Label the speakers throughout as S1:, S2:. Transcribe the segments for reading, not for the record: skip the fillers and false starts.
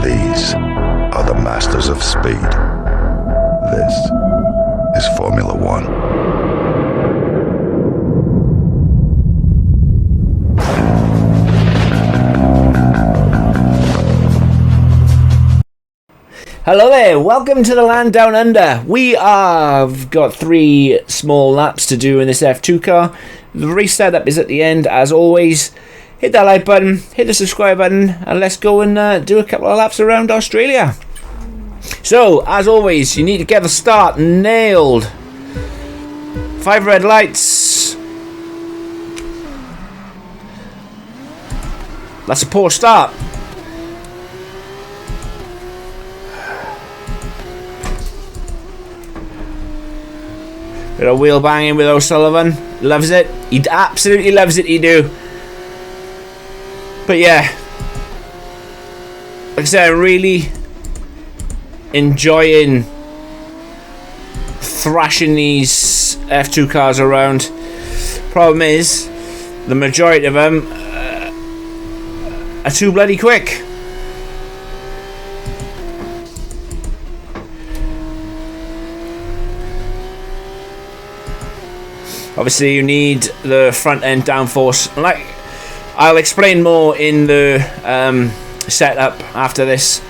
S1: These are the masters of speed. This is Formula One.
S2: Hello there, welcome to the land down under. We have got 3 small laps to do in this F2 car. The race setup is at the end as always. Hit that like button, hit the subscribe button, and let's go and do a couple of laps around Australia. So, as always, you need to get the start nailed. 5 red lights. That's a poor start. Bit of wheel banging with O'Sullivan. Loves it. He absolutely loves it, he do. But yeah, like I said, I'm really enjoying thrashing these F2 cars around. Problem is, the majority of them are too bloody quick. Obviously, you need the front end downforce. Like, I'll explain more in the setup after this.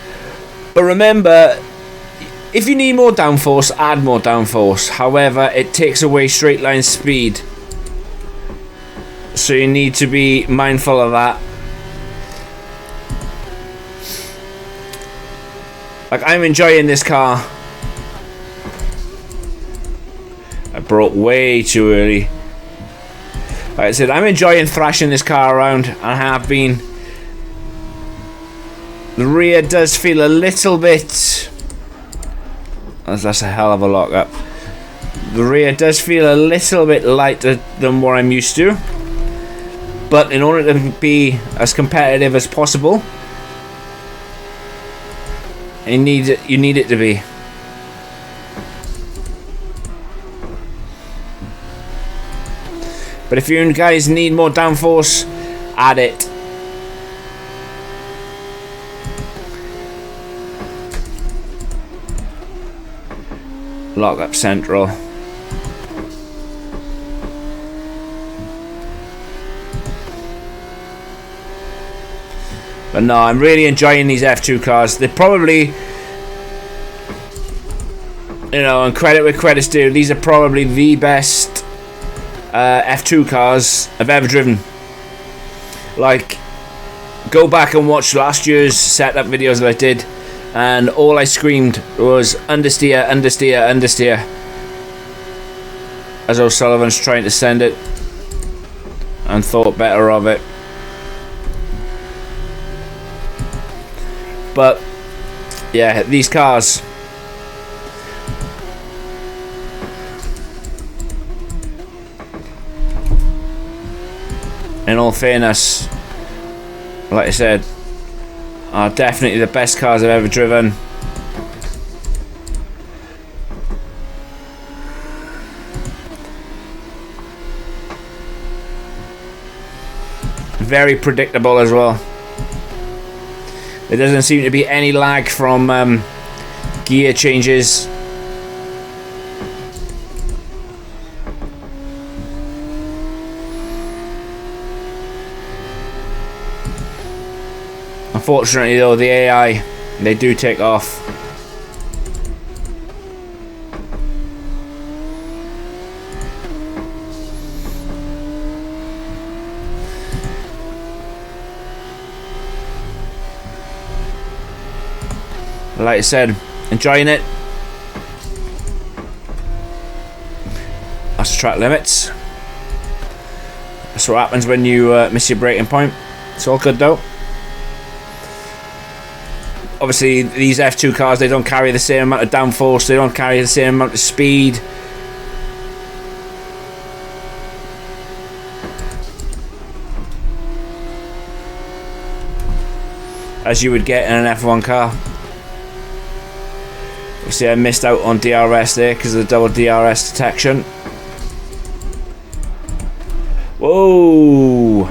S2: But remember, if you need more downforce, add more downforce. However, it takes away straight line speed. So you need to be mindful of that. Like, I'm enjoying this car. I broke way too early. Like I said, I'm enjoying thrashing this car around. I have been. The rear does feel a little bit... That's a hell of a lockup. The rear does feel a little bit lighter than what I'm used to. But in order to be as competitive as possible, you need it to be. But if you guys need more downforce, add it. Lock up central. But no, I'm really enjoying these F2 cars. They're probably, you know, and credit where credit's due, these are probably the best F2 cars I've ever driven. Like, go back and watch last year's setup videos that I did, and all I screamed was understeer, understeer, understeer, as O'Sullivan's trying to send it, and thought better of it. But yeah, these cars, in all fairness, like I said, are definitely the best cars I've ever driven. Very predictable as well. There doesn't seem to be any lag from gear changes. Unfortunately though, the AI, they do take off. Like I said, enjoying it. That's the track limits. That's what happens when you miss your braking point. It's all good though. Obviously, these F2 cars, they don't carry the same amount of downforce, they don't carry the same amount of speed. As you would get in an F1 car. Obviously, I missed out on DRS there because of the double DRS detection. Whoa!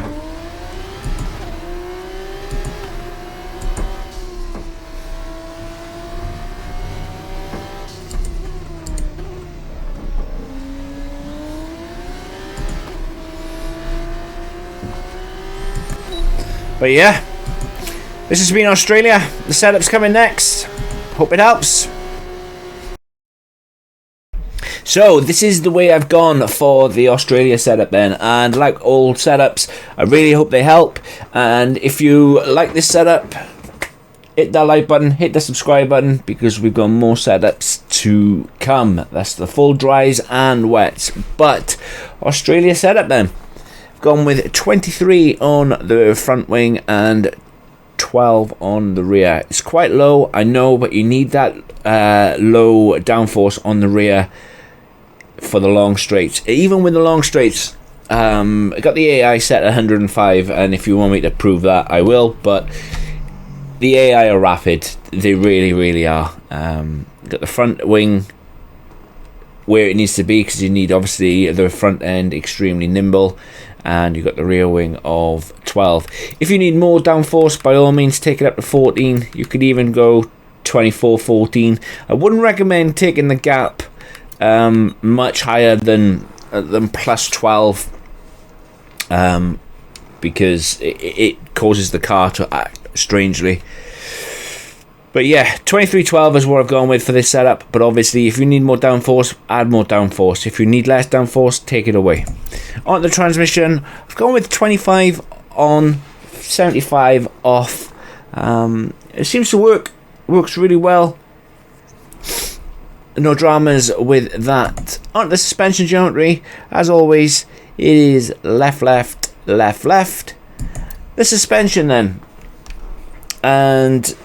S2: But yeah, this has been Australia. The setup's coming next. Hope it helps. So this is the way I've gone for the Australia setup then, and like all setups, I really hope they help. And if you like this setup, hit that like button, hit the subscribe button, because we've got more setups to come. That's the full dries and wets. But Australia setup then, I've gone with 23 on the front wing and 12 on the rear. It's quite low, I know, but you need that low downforce on the rear for the long straights. Even with the long straights, I got the AI set at 105, and if you want me to prove that, I will. But the AI are rapid, they really are. Got the front wing where it needs to be, because you need obviously the front end extremely nimble, and you've got the rear wing of 12. If you need more downforce, by all means take it up to 14. You could even go 24, 14. I wouldn't recommend taking the gap much higher than plus 12, because it causes the car to act strangely. But yeah, 2312 is what I've gone with for this setup. But obviously, if you need more downforce, add more downforce. If you need less downforce, take it away. On the transmission, I've gone with 25 on, 75 off. It seems to work. Works really well. No dramas with that. On the suspension geometry, as always, it is left, left, left, left. The suspension then, and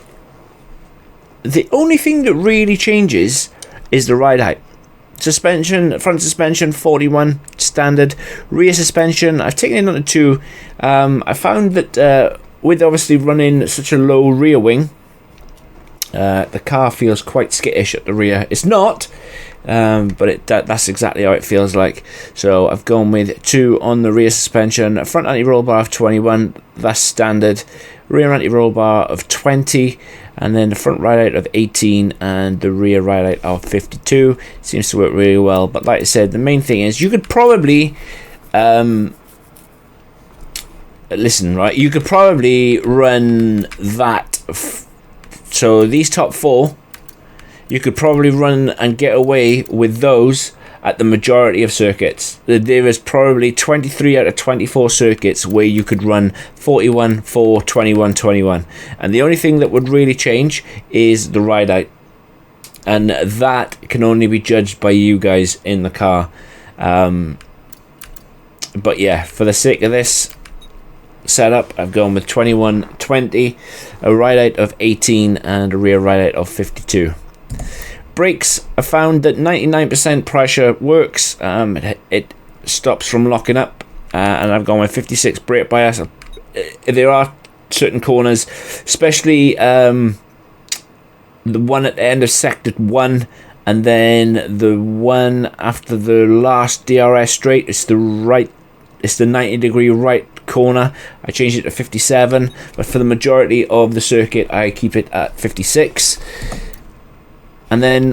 S2: the only thing that really changes is the ride height. Suspension, front suspension 41 standard. Rear suspension, I've taken it on to 2. I found that with obviously running such a low rear wing, the car feels quite skittish at the rear. It's not, but that's exactly how it feels like. So I've gone with 2 on the rear suspension. Front anti-roll bar of 21, that's standard. Rear anti-roll bar of 20, and then the front ride height of 18 and the rear ride height of 52. Seems to work really well. But like I said, the main thing is you could probably listen, right? You could probably run that. So these top 4, you could probably run and get away with those at the majority of circuits. There is probably 23 out of 24 circuits where you could run 41, 4, 21, 21. And the only thing that would really change is the ride height. And that can only be judged by you guys in the car. But yeah, for the sake of this setup, I've gone with 21, 20, a ride height of 18 and a rear ride height of 52. Brakes, I found that 99% pressure works. It stops from locking up, and I've gone with 56 brake bias. There are certain corners, especially the one at the end of sector 1, and then the one after the last DRS straight. It's the 90-degree right corner. I changed it to 57, but for the majority of the circuit I keep it at 56. And then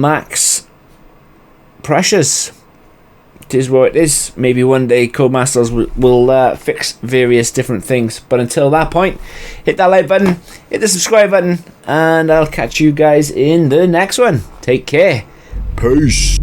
S2: max pressures, it is what it is. Maybe one day Codemasters will fix various different things, but until that point, hit that like button, hit the subscribe button, and I'll catch you guys in the next one. Take care.
S1: Peace.